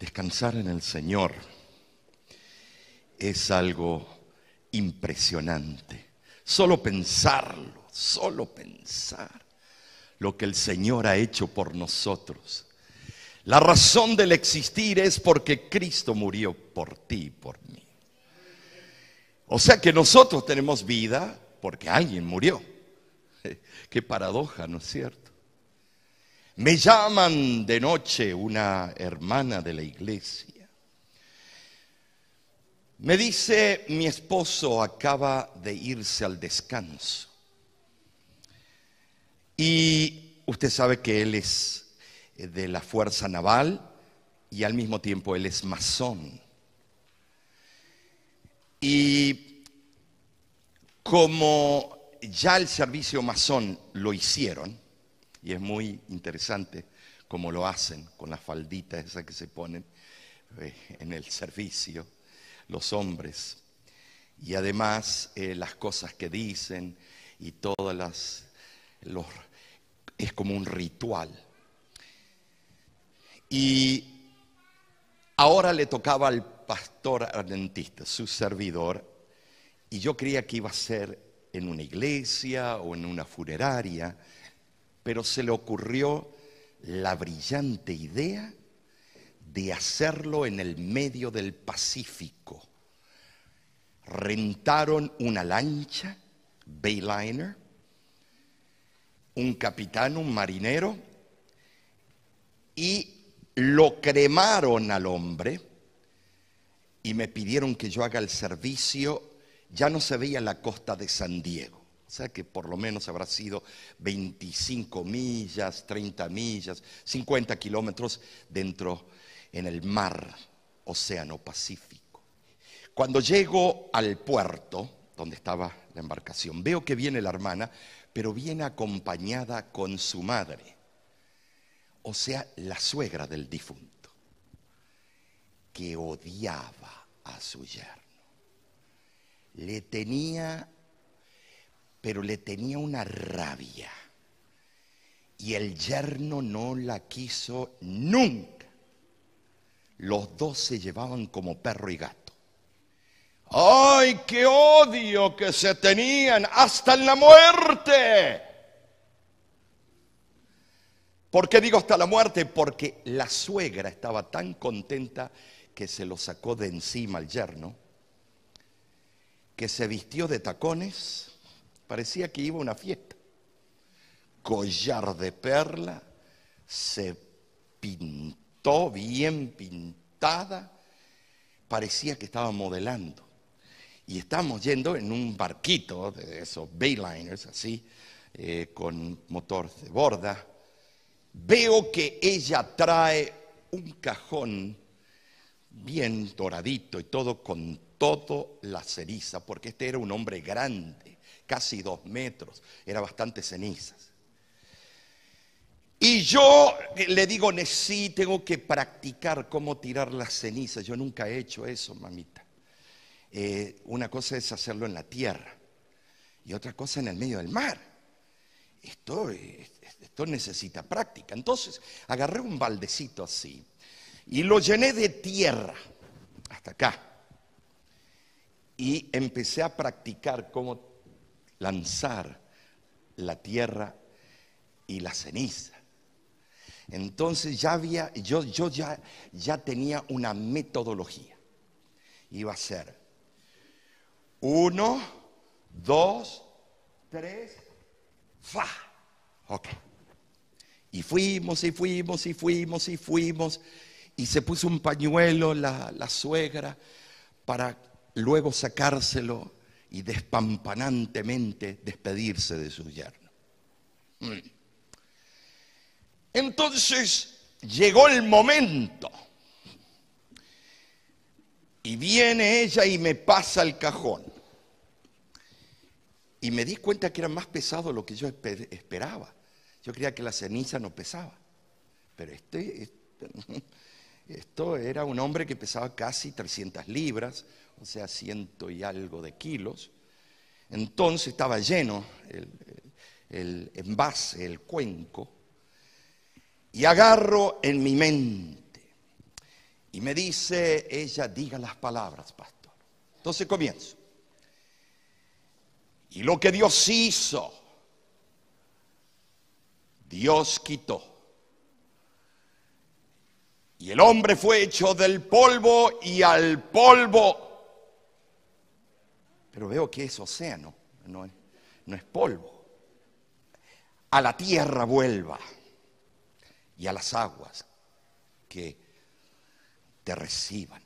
Descansar en el Señor es algo impresionante. Solo pensar lo que el Señor ha hecho por nosotros. La razón del existir es porque Cristo murió por ti y por mí. O sea que nosotros tenemos vida porque alguien murió. Qué paradoja, ¿no es cierto? Me llaman de noche una hermana de la iglesia. Me dice, mi esposo acaba de irse al descanso. Y usted sabe que él es de la Fuerza Naval y al mismo tiempo él es masón. Y como ya el servicio masón lo hicieron, y es muy interesante cómo lo hacen con las falditas esas que se ponen en el servicio, los hombres. Y además las cosas que dicen y todas es como un ritual. Y ahora le tocaba al pastor adventista, su servidor, y yo creía que iba a ser en una iglesia o en una funeraria, pero se le ocurrió la brillante idea de hacerlo en el medio del Pacífico. Rentaron una lancha, Bayliner, un capitán, un marinero, y lo cremaron al hombre y me pidieron que yo haga el servicio. Ya no se veía la costa de San Diego. O sea que por lo menos habrá sido 25 millas, 30 millas, 50 kilómetros dentro en el mar, Océano Pacífico. Cuando llego al puerto, donde estaba la embarcación, veo que viene la hermana, pero viene acompañada con su madre. O sea, la suegra del difunto, que odiaba a su yerno. Le tenía una rabia. Y el yerno no la quiso nunca. Los dos se llevaban como perro y gato. ¡Ay, qué odio que se tenían hasta en la muerte! ¿Por qué digo hasta la muerte? Porque la suegra estaba tan contenta que se lo sacó de encima al yerno, que se vistió de tacones, parecía que iba a una fiesta, collar de perla, se pintó bien pintada, parecía que estaba modelando. Y estábamos yendo en un barquito de esos Bayliners, así, con motor de borda. Veo que ella trae un cajón bien doradito y todo, con todo la ceniza, porque este era un hombre grande, casi 2 metros, era bastante cenizas. Y yo le digo, sí, tengo que practicar cómo tirar las cenizas. Yo nunca he hecho eso, mamita. Una cosa es hacerlo en la tierra y otra cosa en el medio del mar. Esto necesita práctica. Entonces agarré un baldecito así y lo llené de tierra hasta acá. Y empecé a practicar cómo lanzar la tierra y la ceniza. Entonces yo ya tenía una metodología. Iba a ser 1, 2, 3, ¡fa! Ok. Y fuimos. Y se puso un pañuelo la suegra para luego sacárselo y despampanantemente despedirse de su yerno. Entonces llegó el momento y viene ella y me pasa el cajón y me di cuenta que era más pesado de lo que yo esperaba. Yo creía que la ceniza no pesaba, pero esto era un hombre que pesaba casi 300 libras, o sea, 100 y algo de kilos. Entonces estaba lleno el envase, el cuenco, y agarro en mi mente y me dice ella, diga las palabras, pastor. Entonces comienzo. Y lo que Dios hizo, Dios quitó. Y el hombre fue hecho del polvo y al polvo. Pero veo que es océano, no es polvo. A la tierra vuelva y a las aguas que te reciban.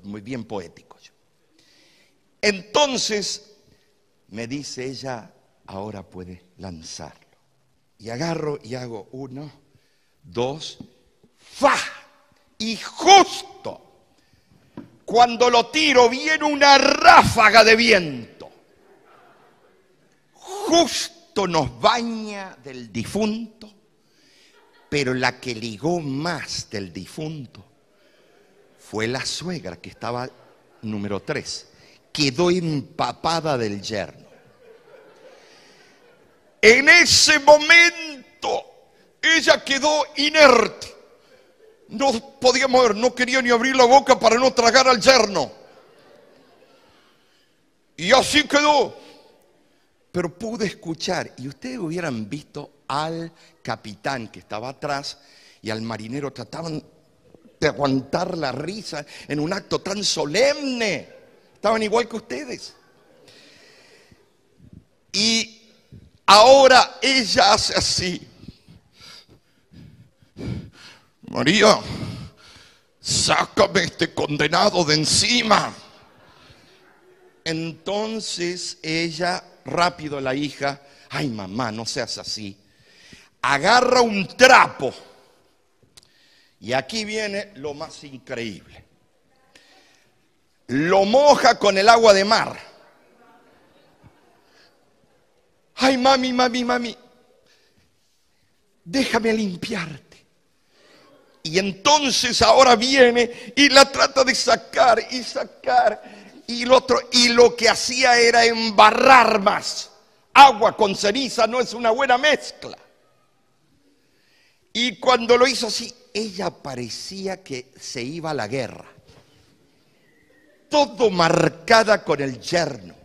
Muy bien poético yo. Entonces me dice ella, ahora puede lanzarlo. Y agarro y hago 1, 2, ¡fa! Y justo cuando lo tiro viene una ráfaga de viento. Justo nos baña del difunto, pero la que ligó más del difunto fue la suegra, que estaba número 3. Quedó empapada del yerno. En ese momento ella quedó inerte. No podía mover, no quería ni abrir la boca para no tragar al yerno. Y así quedó. Pero pude escuchar, y ustedes hubieran visto al capitán que estaba atrás y al marinero, trataban de aguantar la risa en un acto tan solemne. Estaban igual que ustedes. Y ahora ella hace así. María, sácame este condenado de encima. Entonces ella, rápido la hija, ay mamá, no seas así. Agarra un trapo. Y aquí viene lo más increíble. Lo moja con el agua de mar. Ay, mami, déjame limpiarte. Y entonces ahora viene y la trata de sacar. Y lo que hacía era embarrar más. Agua con ceniza no es una buena mezcla. Y cuando lo hizo así, ella parecía que se iba a la guerra. Todo marcada con el yerno.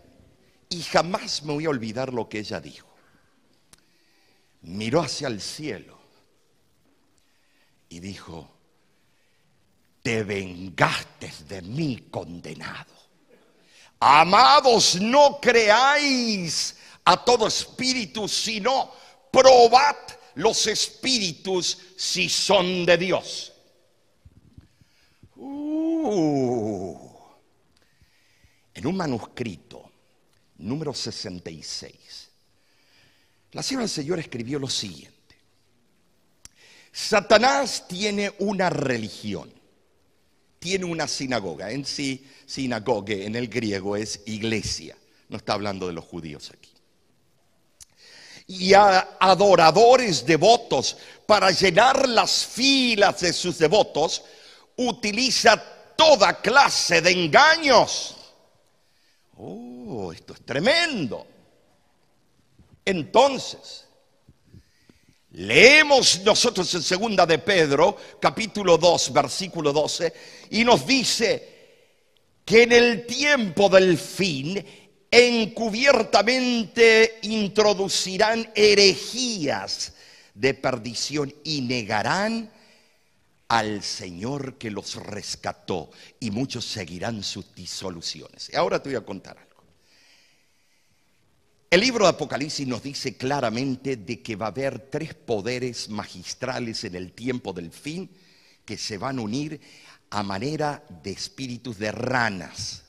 Y jamás me voy a olvidar lo que ella dijo. Miró hacia el cielo y dijo, te vengaste de mí, condenado. Amados, no creáis a todo espíritu, sino probad los espíritus si son de Dios. En un manuscrito, número 66, la sierva del Señor escribió lo siguiente. Satanás tiene una religión, tiene una sinagoga. En sí, sinagoge en el griego es iglesia. No está hablando de los judíos aquí. Y a adoradores devotos, para llenar las filas de sus devotos, utiliza toda clase de engaños. Esto es tremendo. Entonces, leemos nosotros en segunda de Pedro, capítulo 2, versículo 12, y nos dice que en el tiempo del fin, encubiertamente introducirán herejías de perdición y negarán al Señor que los rescató, y muchos seguirán sus disoluciones. Y ahora te voy a contar algo. El libro de Apocalipsis nos dice claramente de que va a haber 3 poderes magistrales en el tiempo del fin que se van a unir a manera de espíritus de ranas,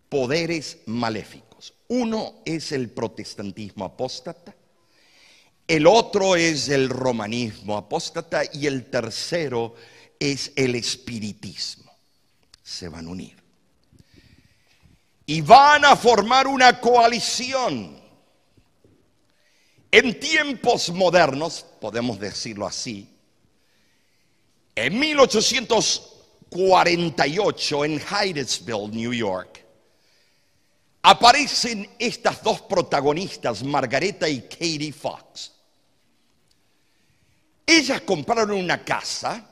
poderes maléficos. Uno es el protestantismo apóstata, el otro es el romanismo apóstata y el tercero es el espiritismo. Se van a unir. Y van a formar una coalición. En tiempos modernos, podemos decirlo así, en 1848 en Hydesville, New York, aparecen estas 2 protagonistas, Margareta y Katie Fox. Ellas compraron una casa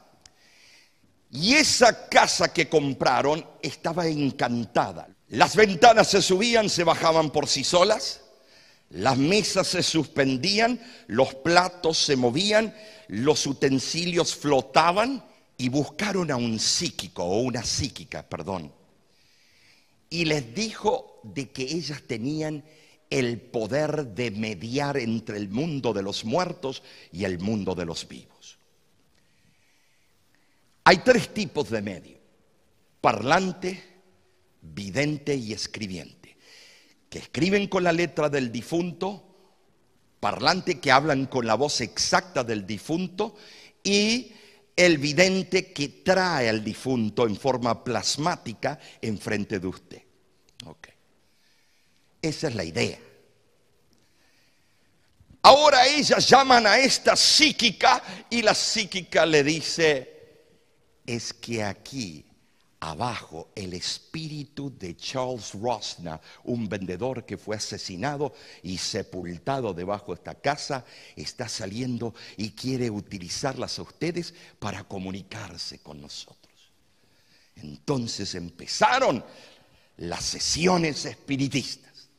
Y esa casa que compraron estaba encantada. Las ventanas se subían, se bajaban por sí solas. Las mesas se suspendían, los platos se movían, los utensilios flotaban, y buscaron a un psíquico o una psíquica, perdón. Y les dijo de que ellas tenían el poder de mediar entre el mundo de los muertos y el mundo de los vivos. Hay 3 tipos de medio: parlante, vidente y escribiente, que escriben con la letra del difunto; parlante, que hablan con la voz exacta del difunto; y el vidente, que trae al difunto en forma plasmática enfrente de usted. Okay. Esa es la idea. Ahora ellas llaman a esta psíquica y la psíquica le dice: es que aquí abajo el espíritu de Charles Rosner, un vendedor que fue asesinado y sepultado debajo de esta casa, está saliendo y quiere utilizarlas a ustedes para comunicarse con nosotros. Entonces empezaron las sesiones espiritistas.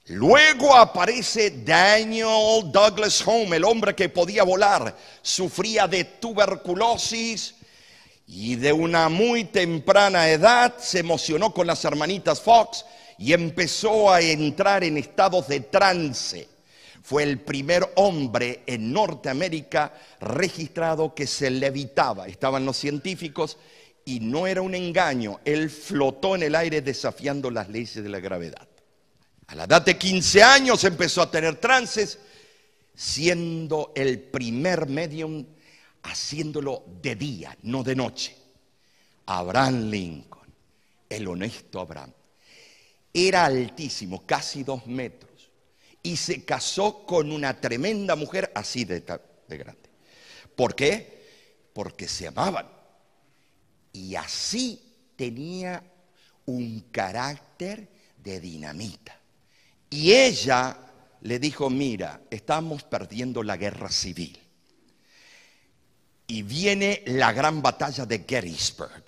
Luego aparece Daniel Douglas Home, el hombre que podía volar, sufría de tuberculosis y de una muy temprana edad se emocionó con las hermanitas Fox y empezó a entrar en estados de trance. Fue el primer hombre en Norteamérica registrado que se levitaba. Estaban los científicos y no era un engaño. Él flotó en el aire desafiando las leyes de la gravedad. A la edad de 15 años empezó a tener trances, siendo el primer medium haciéndolo de día, no de noche. Abraham Lincoln, el honesto Abraham, era altísimo, casi 2 metros, y se casó con una tremenda mujer así de grande. ¿Por qué? Porque se amaban. Y así tenía un carácter de dinamita. Y ella le dijo: mira, estamos perdiendo la guerra civil. Y viene la gran batalla de Gettysburg.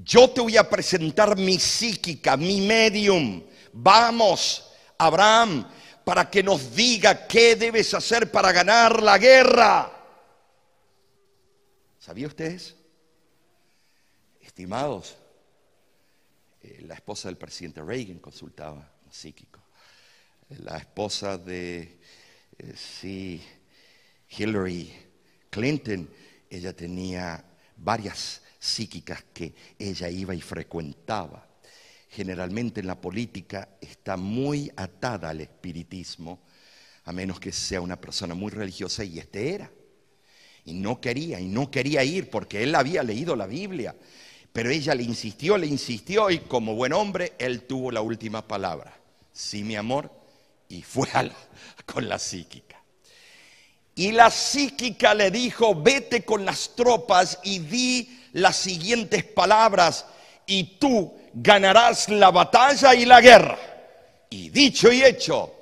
Yo te voy a presentar mi psíquica, mi medium. Vamos, Abraham, para que nos diga qué debes hacer para ganar la guerra. ¿Sabía ustedes? Estimados, la esposa del presidente Reagan consultaba a un psíquico. La esposa de Hillary Clinton, ella tenía varias psíquicas que ella iba y frecuentaba. Generalmente en la política está muy atada al espiritismo, a menos que sea una persona muy religiosa, y este era. Y no quería ir porque él había leído la Biblia. Pero ella le insistió y como buen hombre, él tuvo la última palabra. Sí, mi amor, y fue con la psíquica. Y la psíquica le dijo: vete con las tropas y di las siguientes palabras y tú ganarás la batalla y la guerra. Y dicho y hecho,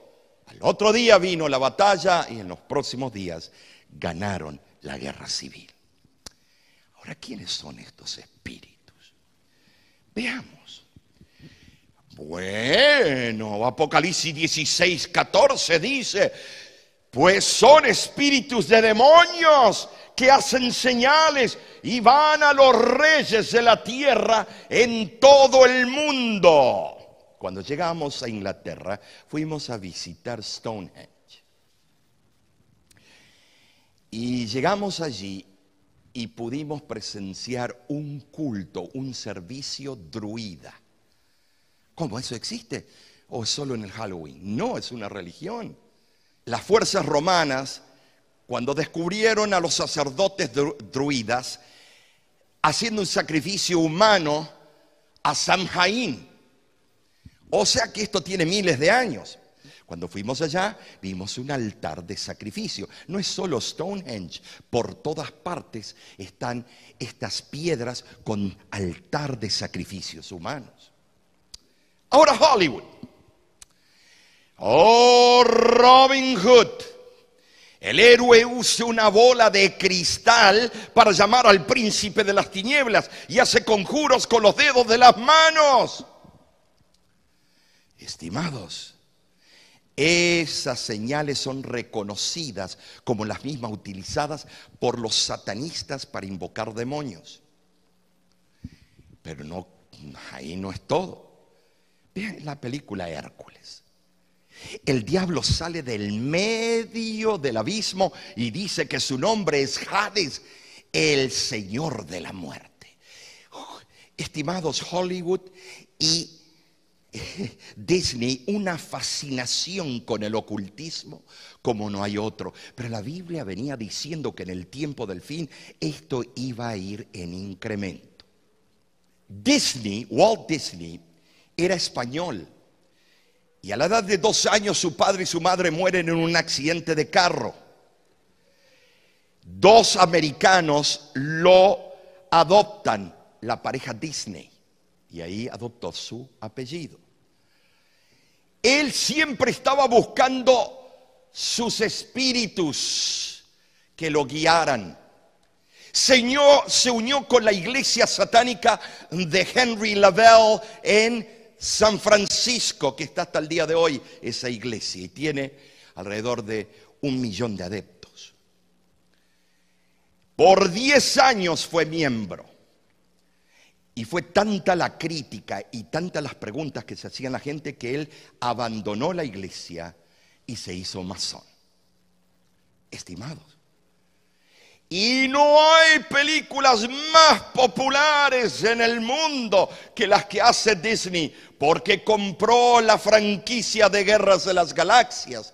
al otro día vino la batalla y en los próximos días ganaron la guerra civil. Ahora, ¿quiénes son estos espíritus? Veamos. Bueno, Apocalipsis 16:14 dice: pues son espíritus de demonios que hacen señales y van a los reyes de la tierra en todo el mundo. Cuando llegamos a Inglaterra, fuimos a visitar Stonehenge. Y llegamos allí y pudimos presenciar un culto, un servicio druida. ¿Cómo eso existe? ¿O es solo en el Halloween? No, es una religión. Las fuerzas romanas, cuando descubrieron a los sacerdotes druidas haciendo un sacrificio humano a Samhain, o sea que esto tiene miles de años. Cuando fuimos allá, vimos un altar de sacrificio. No es solo Stonehenge, por todas partes están estas piedras con altar de sacrificios humanos. Ahora Hollywood. Oh, Robin Hood, El héroe usa una bola de cristal para llamar al príncipe de las tinieblas y hace conjuros con los dedos de las manos. Estimados, esas señales son reconocidas como las mismas utilizadas por los satanistas para invocar demonios. Pero no, ahí no es todo. Vean la película Hércules. El diablo sale del medio del abismo y dice que su nombre es Hades, el señor de la muerte. Estimados, Hollywood y Disney, una fascinación con el ocultismo como no hay otro. Pero la Biblia venía diciendo que en el tiempo del fin esto iba a ir en incremento. Walt Disney, era español. Y a la edad de 2 años su padre y su madre mueren en un accidente de carro. 2 americanos lo adoptan, la pareja Disney, y ahí adoptó su apellido. Él siempre estaba buscando sus espíritus que lo guiaran. Se unió con la iglesia satánica de Henry Lavelle en San Francisco, que está hasta el día de hoy esa iglesia, y tiene alrededor de 1 millón de adeptos. Por 10 años fue miembro, y fue tanta la crítica y tantas las preguntas que se hacían la gente que él abandonó la iglesia y se hizo masón. Estimados, y no hay películas más populares en el mundo que las que hace Disney, porque compró la franquicia de Guerras de las Galaxias,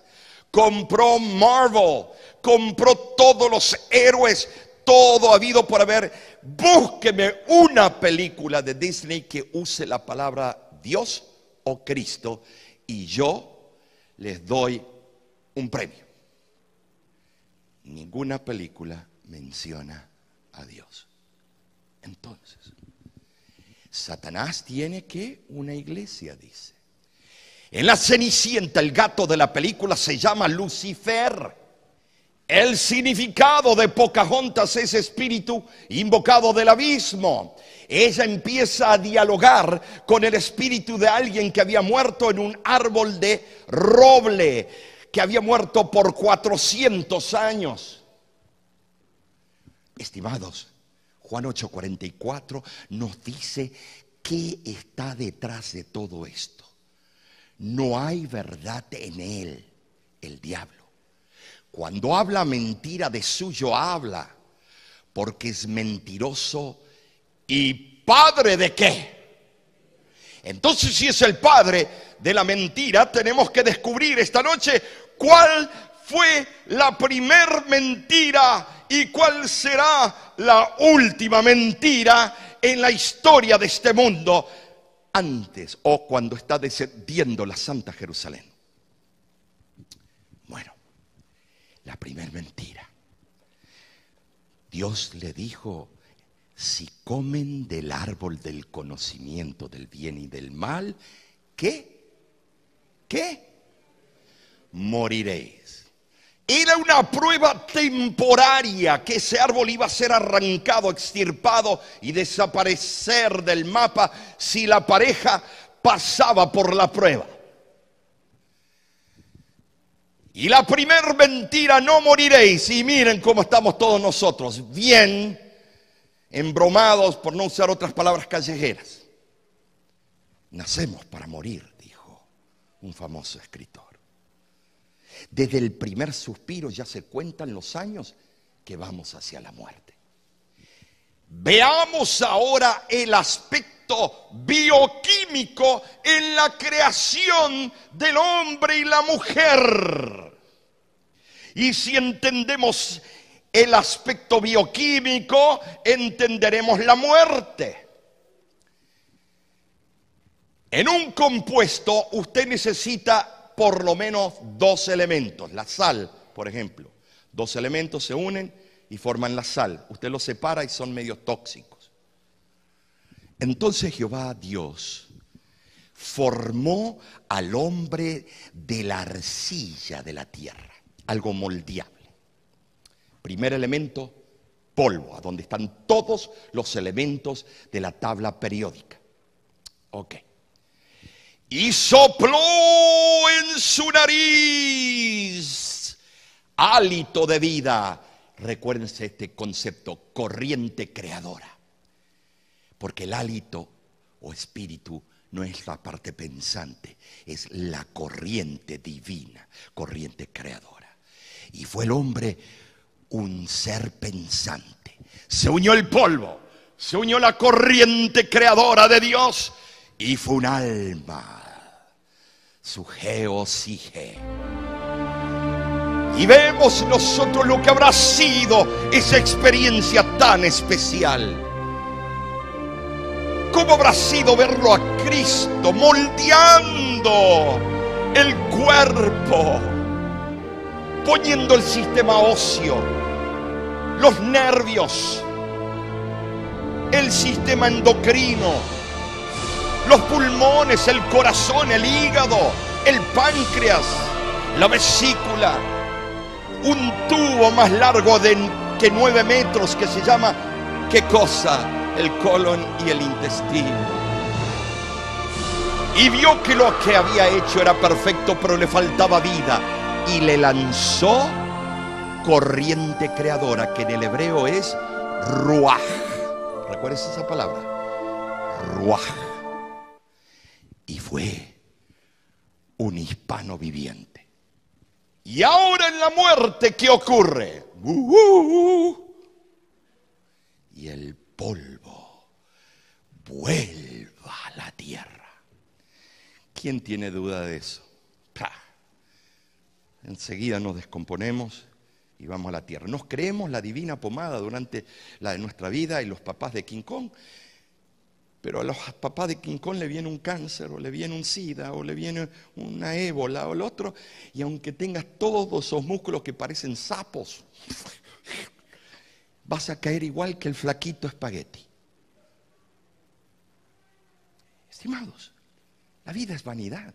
compró Marvel, compró todos los héroes, todo habido por haber. Búsqueme una película de Disney que use la palabra Dios o Cristo y yo les doy un premio. Ninguna película menciona a Dios. Entonces, Satanás tiene que una iglesia, dice. En la Cenicienta, el gato de la película se llama Lucifer. El significado de Pocahontas es espíritu invocado del abismo. Ella empieza a dialogar con el espíritu de alguien que había muerto en un árbol de roble, que había muerto por 400 años. Estimados, Juan 8:44 nos dice qué está detrás de todo esto. No hay verdad en él, el diablo. Cuando habla mentira, de suyo habla, porque es mentiroso y padre de qué. Entonces, si es el padre de la mentira, tenemos que descubrir esta noche cuál fue la primer mentira y cuál será la última mentira en la historia de este mundo, antes o cuando está descendiendo la Santa Jerusalén. Bueno, la primer mentira. Dios le dijo: si comen del árbol del conocimiento del bien y del mal, ¿qué? Moriréis. Era una prueba temporaria que ese árbol iba a ser arrancado, extirpado y desaparecer del mapa si la pareja pasaba por la prueba. Y la primer mentira: no moriréis. Y miren cómo estamos todos nosotros, bien embromados, por no usar otras palabras callejeras. Nacemos para morir, dijo un famoso escritor. Desde el primer suspiro ya se cuentan los años que vamos hacia la muerte. Veamos ahora el aspecto bioquímico en la creación del hombre y la mujer. Y si entendemos el aspecto bioquímico, entenderemos la muerte. En un compuesto usted necesita por lo menos 2 elementos. La sal, por ejemplo. 2 elementos se unen y forman la sal. Usted los separa y son medio tóxicos. Entonces Jehová Dios formó al hombre de la arcilla de la tierra, algo moldeable. Primer elemento, polvo, a donde están todos los elementos de la tabla periódica. Ok. Y sopló en su nariz hálito de vida. Recuérdense este concepto, corriente creadora. Porque el hálito o espíritu no es la parte pensante, es la corriente divina, corriente creadora. Y fue el hombre un ser pensante. Se unió el polvo, se unió la corriente creadora de Dios y fue un alma, su geosige. Y vemos nosotros lo que habrá sido esa experiencia tan especial. ¿Cómo habrá sido verlo a Cristo moldeando el cuerpo, poniendo el sistema óseo, los nervios, el sistema endocrino, los pulmones, el corazón, el hígado, el páncreas, la vesícula, un tubo más largo que 9 metros que se llama, ¿qué cosa? El colon y el intestino. Y vio que lo que había hecho era perfecto, pero le faltaba vida. Y le lanzó corriente creadora, que en el hebreo es ruaj. ¿Recuerdas esa palabra? Ruaj. Y fue un hispano viviente. Y ahora en la muerte, ¿qué ocurre? Y el polvo vuelva a la tierra. ¿Quién tiene duda de eso? ¡Pah! Enseguida nos descomponemos y vamos a la tierra. Nos creemos la divina pomada durante la de nuestra vida y los papás de King Kong, pero a los papás de King Kong le viene un cáncer, o le viene un SIDA, o le viene una ébola, o el otro, y aunque tengas todos esos músculos que parecen sapos, vas a caer igual que el flaquito espagueti. Estimados, la vida es vanidad.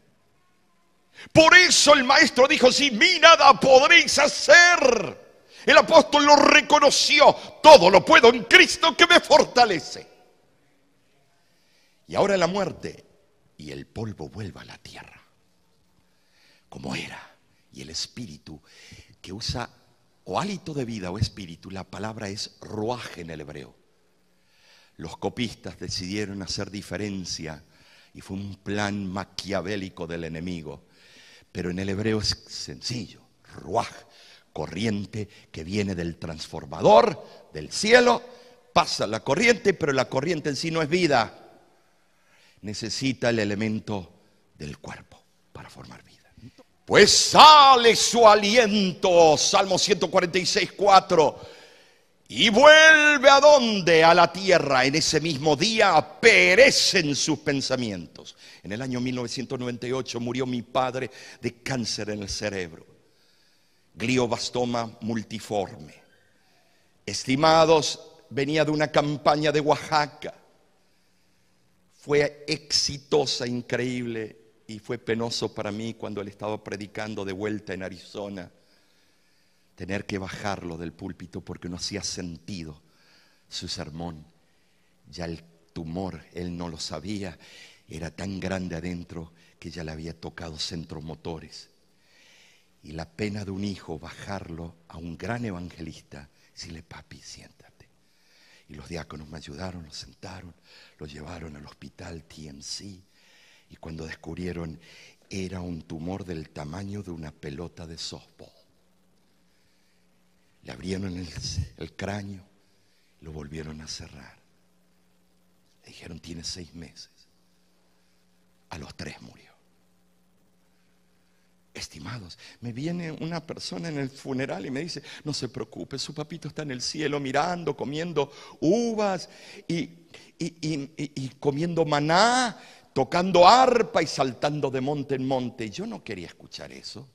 Por eso el maestro dijo, sin mí nada podréis hacer. El apóstol lo reconoció, todo lo puedo en Cristo que me fortalece. Y ahora la muerte y el polvo vuelva a la tierra, como era. Y el espíritu que usa o hálito de vida o espíritu, la palabra es ruaj en el hebreo. Los copistas decidieron hacer diferencia y fue un plan maquiavélico del enemigo. Pero en el hebreo es sencillo, ruaj, corriente que viene del transformador, del cielo, pasa la corriente, pero la corriente en sí no es vida. Necesita el elemento del cuerpo para formar vida. Pues sale su aliento, Salmo 146, 4, y vuelve ¿a dónde? A la tierra. En ese mismo día perecen sus pensamientos. En el año 1998 murió mi padre de cáncer en el cerebro, glioblastoma multiforme. Estimados, venía de una campaña de Oaxaca. Fue exitosa, increíble, y fue penoso para mí cuando él estaba predicando de vuelta en Arizona, tener que bajarlo del púlpito porque no hacía sentido su sermón. Ya el tumor, él no lo sabía, era tan grande adentro que ya le había tocado centros motores. Y la pena de un hijo, bajarlo a un gran evangelista, decirle, papi, siéntate. Y los diáconos me ayudaron, lo sentaron, lo llevaron al hospital TMC. Y cuando descubrieron, era un tumor del tamaño de una pelota de softball. Le abrieron el cráneo, lo volvieron a cerrar. Le dijeron, tiene 6 meses. A los 3 murió. Estimados, me viene una persona en el funeral y me dice, no se preocupe, su papito está en el cielo mirando, comiendo uvas y comiendo maná, tocando arpa y saltando de monte en monte. Yo no quería escuchar eso.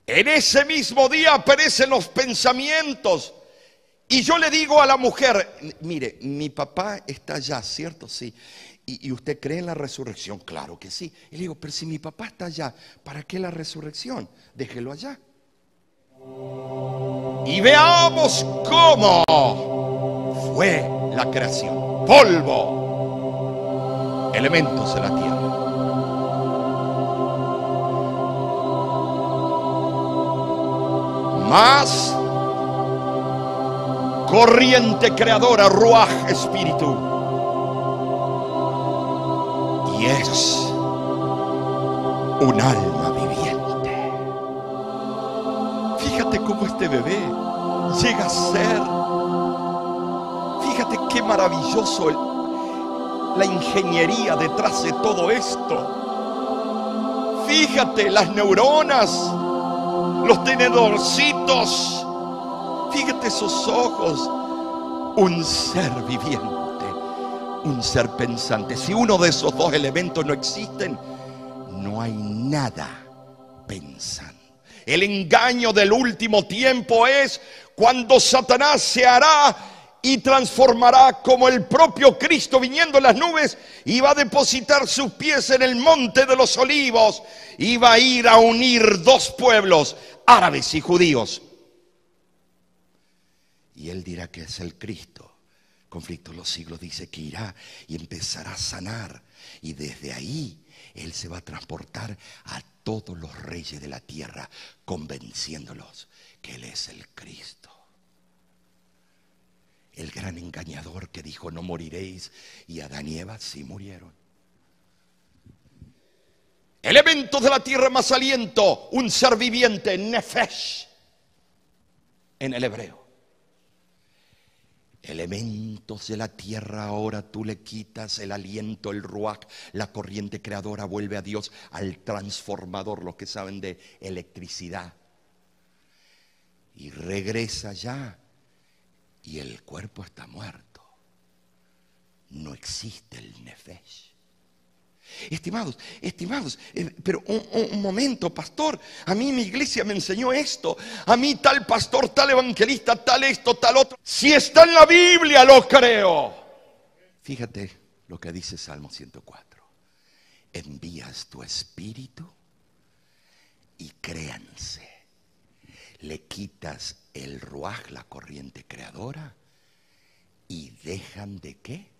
En ese mismo día aparecen los pensamientos. Y yo le digo a la mujer, mire, mi papá está allá, ¿cierto? Sí. ¿Y usted cree en la resurrección? Claro que sí. Y le digo, pero si mi papá está allá, ¿para qué la resurrección? Déjelo allá. Y veamos cómo fue la creación. Polvo, elementos de la tierra. Más corriente creadora, ruaj, espíritu. Y es un alma viviente. Fíjate cómo este bebé llega a ser. Fíjate qué maravilloso la ingeniería detrás de todo esto. Fíjate las neuronas, los tenedorcitos. Fíjate esos ojos. Un ser viviente, un ser pensante. Si uno de esos dos elementos no existen, no hay nada pensando. El engaño del último tiempo es cuando Satanás se hará y transformará como el propio Cristo viniendo en las nubes, y va a depositar sus pies en el monte de los olivos y va a ir a unir dos pueblos, árabes y judíos. Y él dirá que es el Cristo. Conflicto de los siglos dice que irá y empezará a sanar. Y desde ahí él se va a transportar a todos los reyes de la tierra, convenciéndolos que él es el Cristo. El gran engañador que dijo no moriréis, y Adán y Eva sí murieron. Elementos de la tierra más aliento, un ser viviente, nefesh en el hebreo. Elementos de la tierra, ahora tú le quitas el aliento, el ruaj, la corriente creadora vuelve a Dios, al transformador, los que saben de electricidad, y regresa ya, y el cuerpo está muerto. No existe el nefesh. Estimados, pero un momento, pastor, a mí mi iglesia me enseñó esto, a mí tal pastor, tal evangelista, tal esto, tal otro. Si está en la Biblia, lo creo. Fíjate lo que dice Salmo 104. Envías tu espíritu y créanse. Le quitas el ruaj, la corriente creadora, y dejan de qué.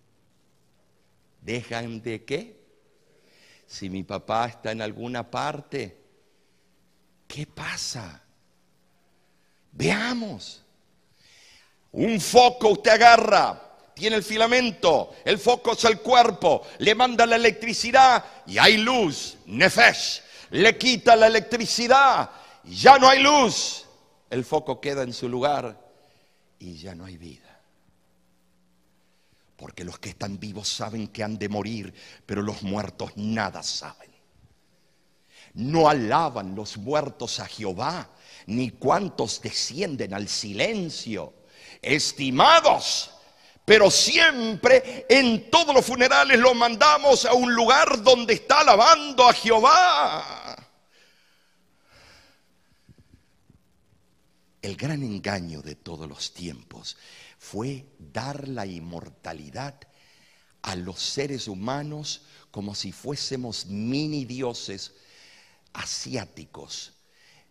¿Dejan de qué? Si mi papá está en alguna parte, ¿qué pasa? Veamos. Un foco usted agarra, tiene el filamento, el foco es el cuerpo, le manda la electricidad y hay luz, nefesh. Le quita la electricidad, ya no hay luz. El foco queda en su lugar y ya no hay vida. Porque los que están vivos saben que han de morir, pero los muertos nada saben. No alaban los muertos a Jehová, ni cuantos descienden al silencio. Estimados, pero siempre en todos los funerales lo mandamos a un lugar donde está alabando a Jehová. El gran engaño de todos los tiempos fue dar la inmortalidad a los seres humanos como si fuésemos mini dioses asiáticos,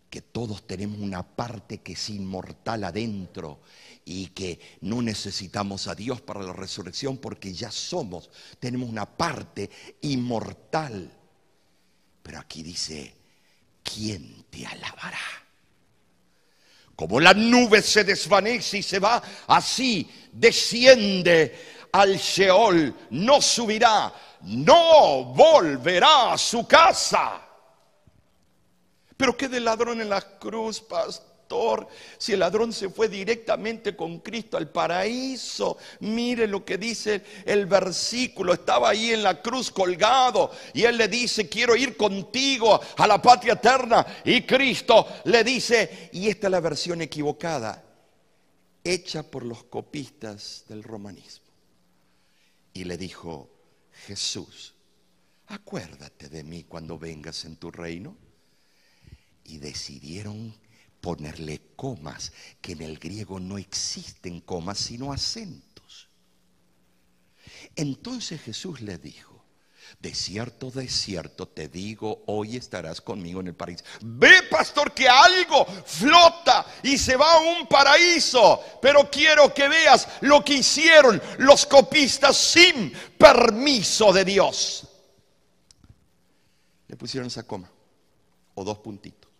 que todos tenemos una parte que es inmortal adentro y que no necesitamos a Dios para la resurrección porque ya tenemos una parte inmortal. Pero aquí dice, ¿quién te alabará? Como la nube se desvanece y se va, así desciende al Sheol, no subirá, no volverá a su casa. Pero ¿qué del ladrón en la cruz, pastor? Si el ladrón se fue directamente con Cristo al paraíso. Mire lo que dice el versículo. Estaba ahí en la cruz colgado y él le dice, quiero ir contigo a la patria eterna. Y Cristo le dice, y esta es la versión equivocada, hecha por los copistas del romanismo. Y le dijo, Jesús, acuérdate de mí cuando vengas en tu reino. Y decidieron ponerle comas, que en el griego no existen comas sino acentos. Entonces Jesús le dijo, de cierto te digo, hoy estarás conmigo en el paraíso. Ve, pastor, que algo flota y se va a un paraíso. Pero quiero que veas lo que hicieron los copistas sin permiso de Dios. Le pusieron esa coma o dos puntitos.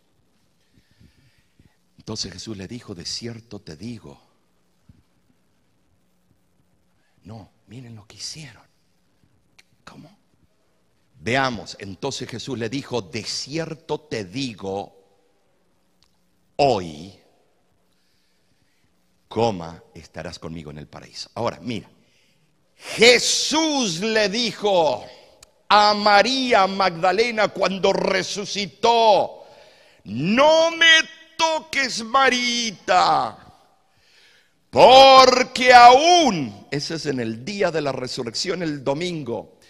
Entonces Jesús le dijo, de cierto te digo. No, miren lo que hicieron. ¿Cómo? Veamos, entonces Jesús le dijo, de cierto te digo, hoy, estarás conmigo en el paraíso. Ahora, mira, Jesús le dijo a María Magdalena cuando resucitó, no me toques, Marita, porque aún, ese es en el día de la resurrección, el domingo,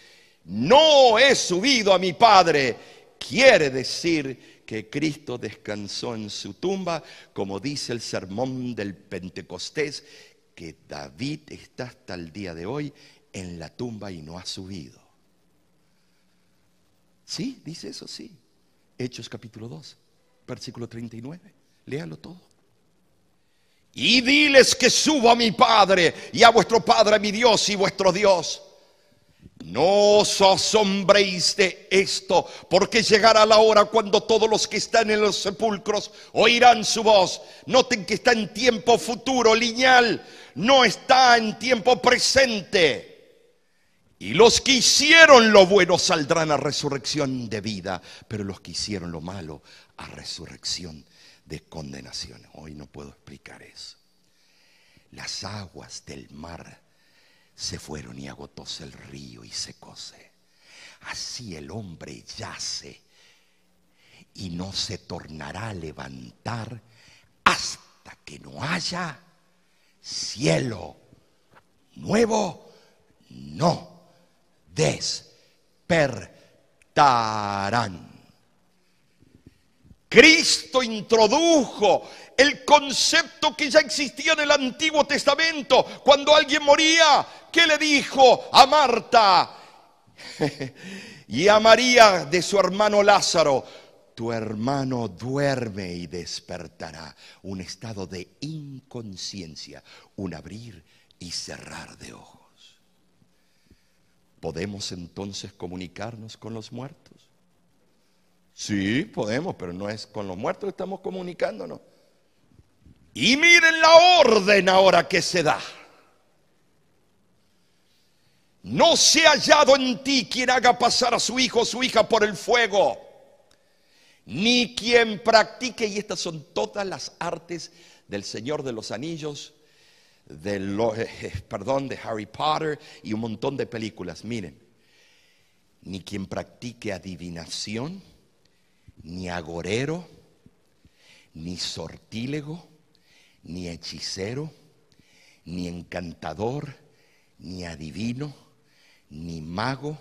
no he subido a mi Padre. Quiere decir que Cristo descansó en su tumba, como dice el sermón del Pentecostés, que David está hasta el día de hoy en la tumba y no ha subido. ¿Sí? Dice eso, sí. Hechos capítulo 2, versículo 39. Léalo todo. Y diles que subo a mi Padre y a vuestro Padre, mi Dios y vuestro Dios. No os asombréis de esto, porque llegará la hora cuando todos los que están en los sepulcros oirán su voz. Noten que está en tiempo futuro, lineal, no está en tiempo presente. Y los que hicieron lo bueno saldrán a resurrección de vida, pero los que hicieron lo malo a resurrección de condenación. Hoy no puedo explicar eso. Las aguas del mar se fueron y agotóse el río y secóse. Así el hombre yace y no se tornará a levantar hasta que no haya cielo nuevo, no despertarán. Cristo introdujo el concepto que ya existía en el Antiguo Testamento. Cuando alguien moría, ¿qué le dijo a Marta y a María de su hermano Lázaro? Tu hermano duerme y despertará. Un estado de inconsciencia, un abrir y cerrar de ojos. ¿Podemos entonces comunicarnos con los muertos? Sí, podemos, pero no es con los muertos que estamos comunicándonos. Y miren la orden ahora que se da. No se ha hallado en ti quien haga pasar a su hijo o su hija por el fuego, ni quien practique, y estas son todas las artes del Señor de los Anillos, de Harry Potter y un montón de películas. Miren, ni quien practique adivinación, ni agorero, ni sortílego, ni hechicero, ni encantador, ni adivino, ni mago,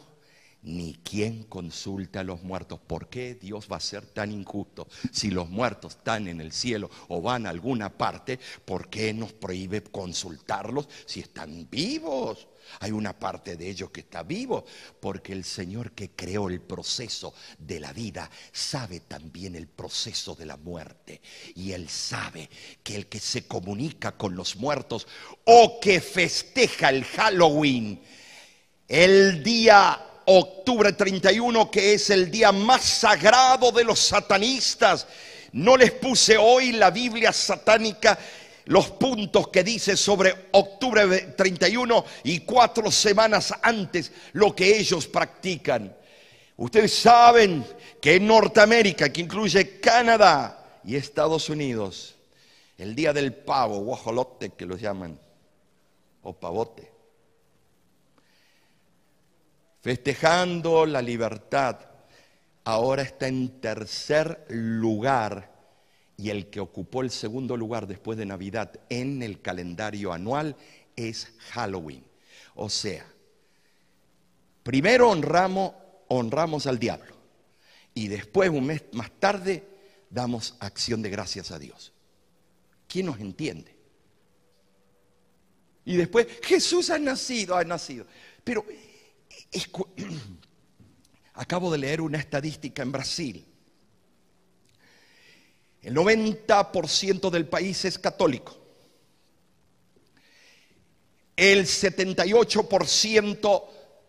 ni quien consulte a los muertos. ¿Por qué Dios va a ser tan injusto? Si los muertos están en el cielo o van a alguna parte, ¿por qué nos prohíbe consultarlos si están vivos? Hay una parte de ellos que está vivo, porque el Señor que creó el proceso de la vida sabe también el proceso de la muerte. Y Él sabe que el que se comunica con los muertos o que festeja el Halloween, el día octubre 31, que es el día más sagrado de los satanistas. No les puse hoy la Biblia satánica, los puntos que dice sobre octubre 31 y 4 semanas antes lo que ellos practican. Ustedes saben que en Norteamérica, que incluye Canadá y Estados Unidos, el día del pavo, guajolote que los llaman, o pavote, festejando la libertad, ahora está en tercer lugar, y el que ocupó el segundo lugar después de Navidad en el calendario anual es Halloween. O sea, primero honramos al diablo y después, un mes más tarde, damos acción de gracias a Dios. ¿Quién nos entiende? Y después, Jesús ha nacido. Pero Acabo de leer una estadística en Brasil. El 90% del país es católico. El 78%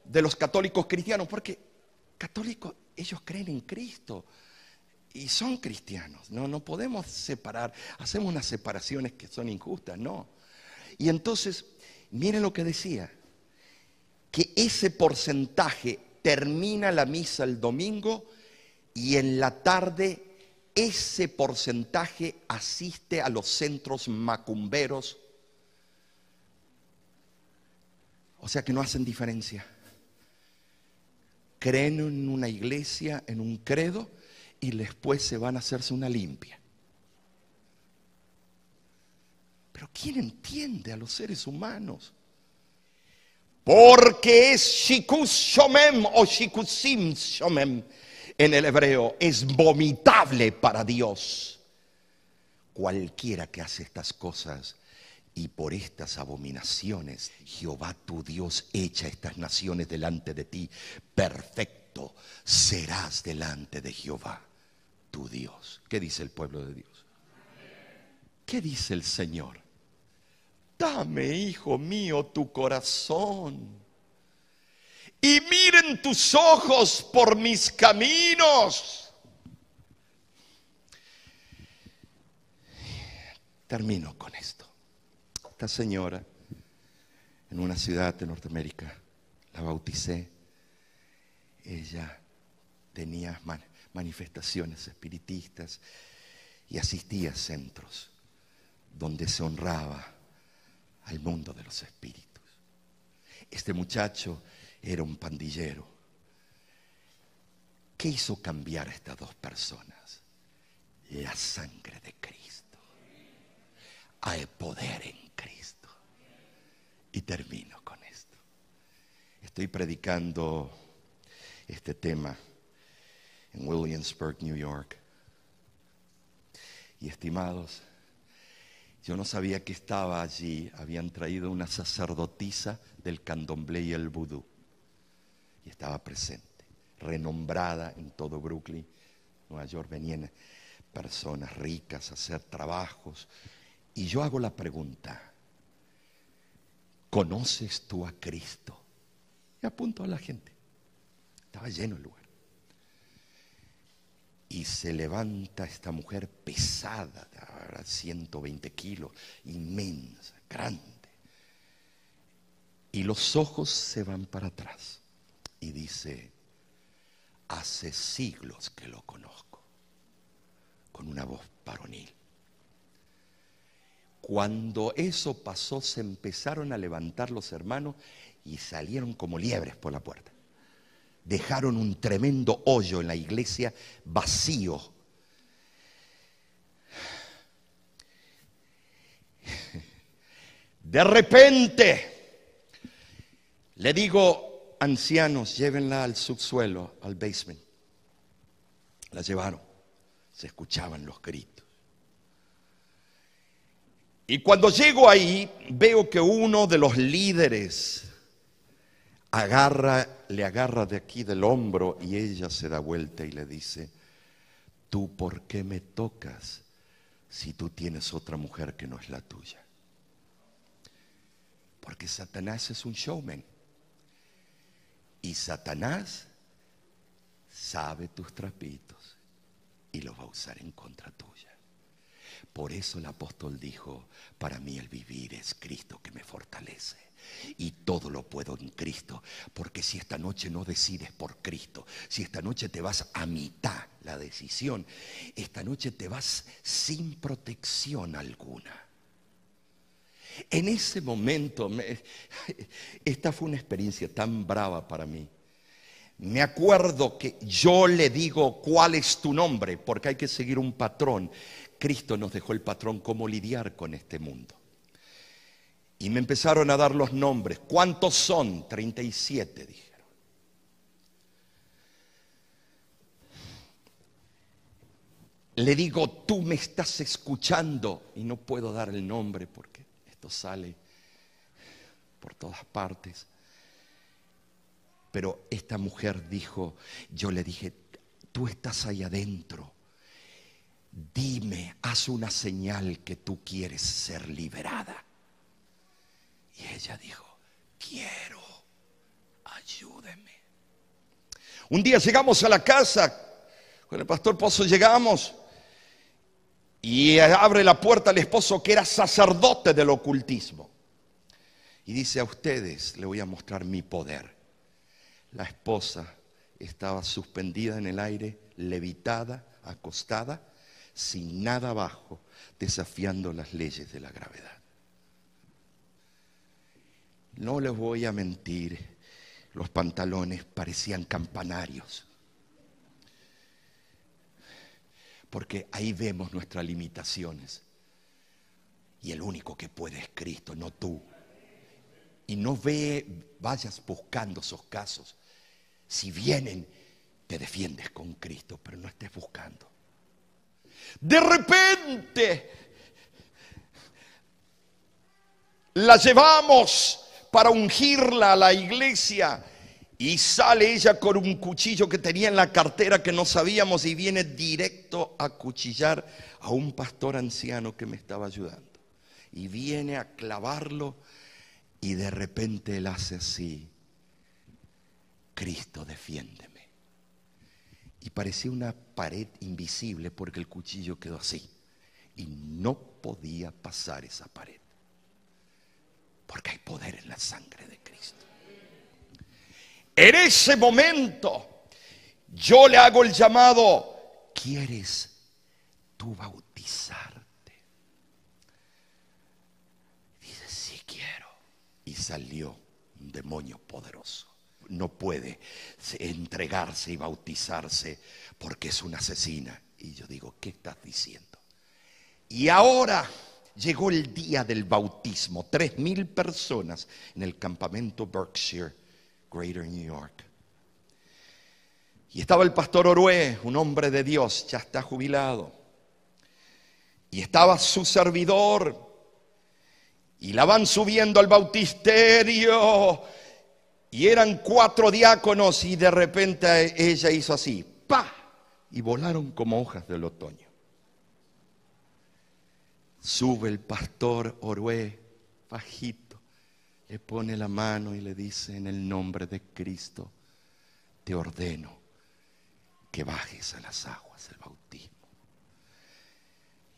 de los católicos cristianos, porque católicos, ellos creen en Cristo y son cristianos. No podemos separar, hacemos unas separaciones que son injustas, no. Y entonces, miren lo que decía, que ese porcentaje termina la misa el domingo y en la tarde ese porcentaje asiste a los centros macumberos. O sea que no hacen diferencia. Creen en una iglesia, en un credo, y después se van a hacerse una limpia. Pero ¿quién entiende a los seres humanos? Porque es shikus shomem o shikusim shomem en el hebreo, es vomitable para Dios. Cualquiera que hace estas cosas, y por estas abominaciones Jehová tu Dios echa estas naciones delante de ti, perfecto serás delante de Jehová tu Dios. ¿Qué dice el pueblo de Dios? ¿Qué dice el Señor? Dame, hijo mío, tu corazón y miren tus ojos por mis caminos. Termino con esto. Esta señora, en una ciudad de Norteamérica, la bauticé. Ella tenía manifestaciones espiritistas y asistía a centros donde se honraba al mundo de los espíritus. Este muchacho era un pandillero. ¿Qué hizo cambiar a estas dos personas? La sangre de Cristo. Hay poder en Cristo. Y termino con esto. Estoy predicando este tema en Williamsburg, New York. Y estimados, yo no sabía que estaba allí. Habían traído una sacerdotisa del candomblé y el vudú. Y estaba presente, renombrada en todo Brooklyn, Nueva York. Venían personas ricas a hacer trabajos. Y yo hago la pregunta: ¿conoces tú a Cristo? Y apunto a la gente. Estaba lleno el lugar. Y se levanta esta mujer pesada, de 120 kilos, inmensa, grande. Y los ojos se van para atrás. Y dice: hace siglos que lo conozco. Con una voz varonil. Cuando eso pasó, se empezaron a levantar los hermanos y salieron como liebres por la puerta. Dejaron un tremendo hoyo en la iglesia vacío. De repente, le digo: ancianos, llévenla al subsuelo, al basement. La llevaron. Se escuchaban los gritos. Y cuando llego ahí, veo que uno de los líderes le agarra de aquí del hombro y ella se da vuelta y le dice: ¿tú por qué me tocas si tú tienes otra mujer que no es la tuya? Porque Satanás es un showman. Y Satanás sabe tus trapitos y los va a usar en contra tuya. Por eso el apóstol dijo: para mí el vivir es Cristo que me fortalece. Y todo lo puedo en Cristo. Porque si esta noche no decides por Cristo, si esta noche te vas a mitad la decisión, esta noche te vas sin protección alguna. En ese momento, esta fue una experiencia tan brava para mí. Me acuerdo que yo le digo: ¿cuál es tu nombre? Porque hay que seguir un patrón. Cristo nos dejó el patrón cómo lidiar con este mundo. Y me empezaron a dar los nombres. ¿Cuántos son? 37, dijeron. Le digo: tú me estás escuchando. Y no puedo dar el nombre porque esto sale por todas partes. Pero esta mujer dijo, yo le dije, tú estás ahí adentro. Dime, haz una señal que tú quieres ser liberada. Y ella dijo, quiero, ayúdeme. Un día llegamos a la casa, con el pastor Pozo llegamos, y abre la puerta el esposo que era sacerdote del ocultismo. Y dice, a ustedes le voy a mostrar mi poder. La esposa estaba suspendida en el aire, levitada, acostada, sin nada abajo, desafiando las leyes de la gravedad. No les voy a mentir, los pantalones parecían campanarios. Porque ahí vemos nuestras limitaciones. Y el único que puede es Cristo, no tú. Y no vayas buscando esos casos. Si vienen, te defiendes con Cristo, pero no estés buscando. De repente, la llevamos para ungirla a la iglesia. Y sale ella con un cuchillo que tenía en la cartera que no sabíamos y viene directo a cuchillar a un pastor anciano que me estaba ayudando. Y viene a clavarlo y de repente él hace así, Cristo, defiéndeme. Y parecía una pared invisible porque el cuchillo quedó así. Y no podía pasar esa pared. Porque hay poder en la sangre de Cristo. En ese momento, yo le hago el llamado, ¿quieres tú bautizarte? Dice, sí quiero. Y salió un demonio poderoso. No puede entregarse y bautizarse porque es una asesina. Y yo digo, ¿qué estás diciendo? Y ahora llegó el día del bautismo. 3,000 personas en el campamento Berkshire, Greater New York. Y estaba el pastor Orué, un hombre de Dios, ya está jubilado. Y estaba su servidor. Y la van subiendo al bautisterio. Y eran 4 diáconos y de repente ella hizo así, ¡pa! Y volaron como hojas del otoño. Sube el pastor Orué, bajito. Le pone la mano y le dice, en el nombre de Cristo, te ordeno que bajes a las aguas del bautismo.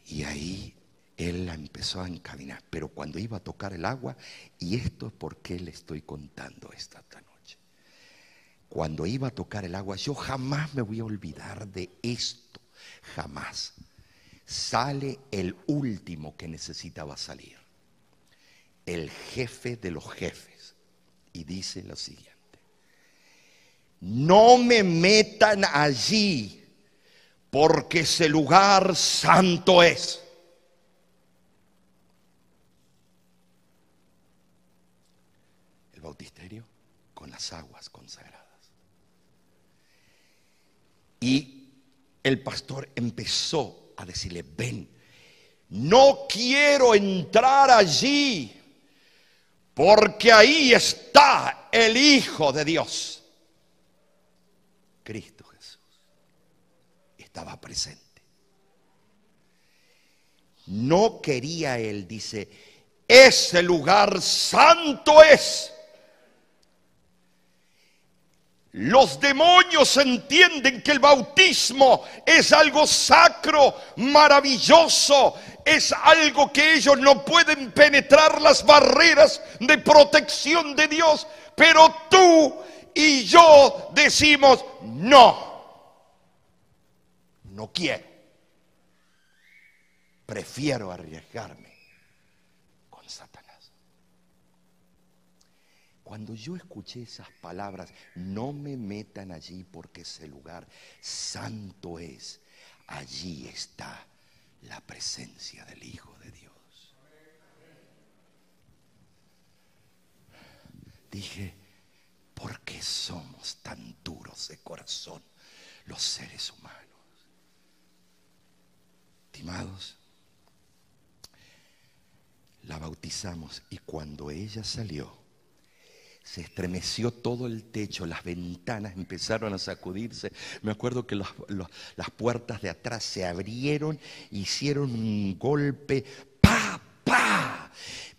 Y ahí él la empezó a encaminar. Pero cuando iba a tocar el agua, y esto es por qué le estoy contando esta noche. Cuando iba a tocar el agua, yo jamás me voy a olvidar de esto. Jamás. Sale el último que necesitaba salir. El jefe de los jefes, y dice lo siguiente: no me metan allí porque ese lugar santo es. El bautisterio con las aguas consagradas. Y el pastor empezó a decirle, ven, no quiero entrar allí porque ahí está el Hijo de Dios. Cristo Jesús estaba presente. No quería él, dice, ese lugar santo es. Los demonios entienden que el bautismo es algo sacro, maravilloso, es algo que ellos no pueden penetrar las barreras de protección de Dios, pero tú y yo decimos no, no quiero, prefiero arriesgarme con Satanás. Cuando yo escuché esas palabras, no me metan allí porque ese lugar santo es. Allí está la presencia del Hijo de Dios. Dije, ¿por qué somos tan duros de corazón los seres humanos? Estimados, la bautizamos y cuando ella salió Se estremeció todo el techo, las ventanas empezaron a sacudirse. Me acuerdo que las puertas de atrás se abrieron, hicieron un golpe, ¡pa, pa!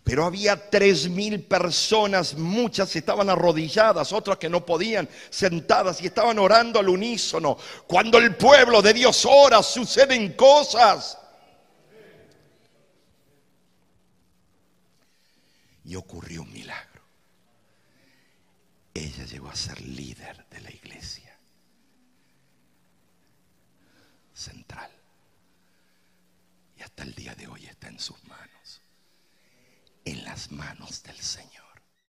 Pero había 3.000 personas, muchas estaban arrodilladas, otras que no podían, sentadas y estaban orando al unísono. Cuando el pueblo de Dios ora, suceden cosas. Y ocurrió un milagro. Ella llegó a ser líder de la iglesia central. Y hasta el día de hoy está en sus manos, en las manos del Señor.